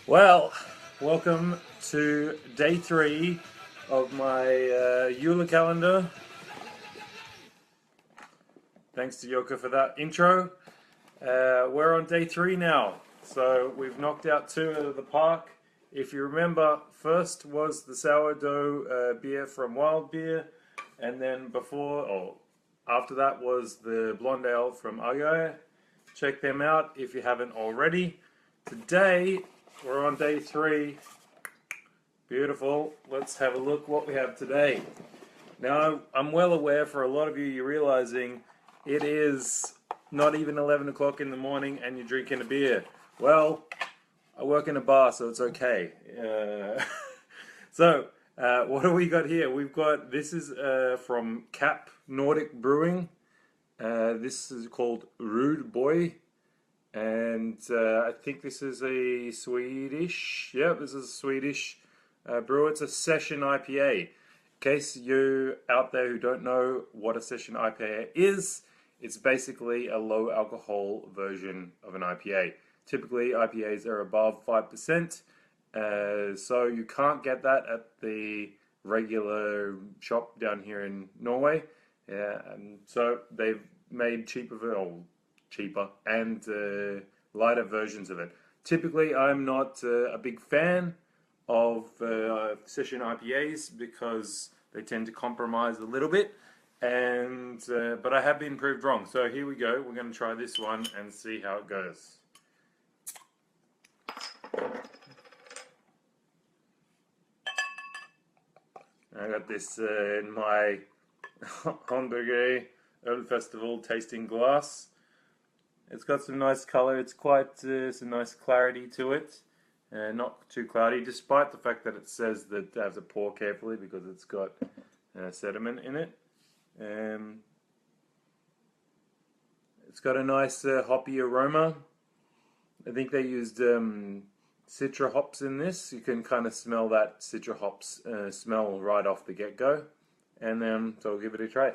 Well, welcome to day 3 of my Eula calendar. Thanks to Yoko for that intro. We're on day 3 now, so we've knocked out 2 out of the park. If you remember, first was the sourdough beer from Wild Beer, and then after that was the blonde ale from Agaya. Check them out if you haven't already. Today we're on day 3. Beautiful. Let's have a look what we have today. Now, I'm well aware for a lot of you, you're realizing it is not even 11 o'clock in the morning and you're drinking a beer. Well, I work in a bar, so it's okay. What do we got here? This is from Cap Nordic Brewing. This is called Rude Boy. And I think this is a Swedish, this is a Swedish brewer. It's a session IPA. In case you out there who don't know what a session IPA is, it's basically a low alcohol version of an IPA. Typically IPAs are above 5%, so you can't get that at the regular shop down here in Norway. And so they've made cheaper and lighter versions of it. Typically, I'm not a big fan of session IPAs because they tend to compromise a little bit, but I have been proved wrong. So here we go. We're going to try this one and see how it goes. I got this in my Hamburger Öl Festival tasting glass. It's got some nice color. It's quite some nice clarity to it. Not too cloudy, despite the fact that it says that I have to pour carefully because it's got sediment in it. It's got a nice hoppy aroma. I think they used citra hops in this. You can kind of smell that citra hops smell right off the get-go. And so I'll give it a try.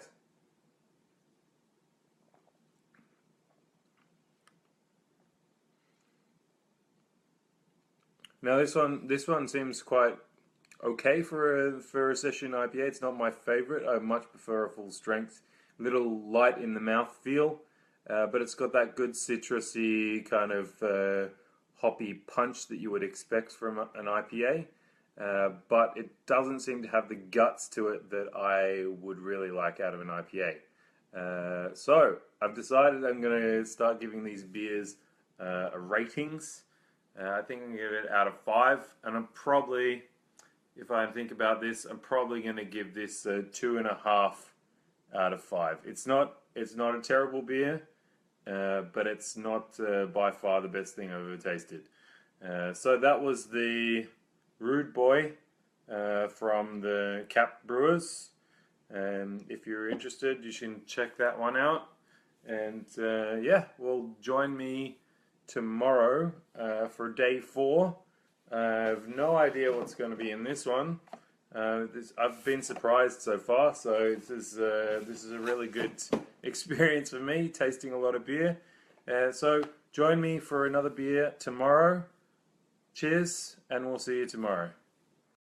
Now this one seems quite okay for a session IPA. It's not my favorite. I much prefer a full strength, little light in the mouth feel, but it's got that good citrusy kind of hoppy punch that you would expect from an IPA. But it doesn't seem to have the guts to it that I would really like out of an IPA. So I've decided I'm going to start giving these beers ratings. I think I'm going to give it out of 5, and I'm probably, if I think about this, I'm probably going to give this a 2.5 out of 5. It's not a terrible beer, but it's not by far the best thing I've ever tasted. So that was the Rude Boy from the Cap Brewers. If you're interested, you can check that one out. And join me tomorrow for day 4. I have no idea what's going to be in this one. I've been surprised so far, so this is a really good experience for me, tasting a lot of beer. So join me for another beer tomorrow. Cheers, and we'll see you tomorrow.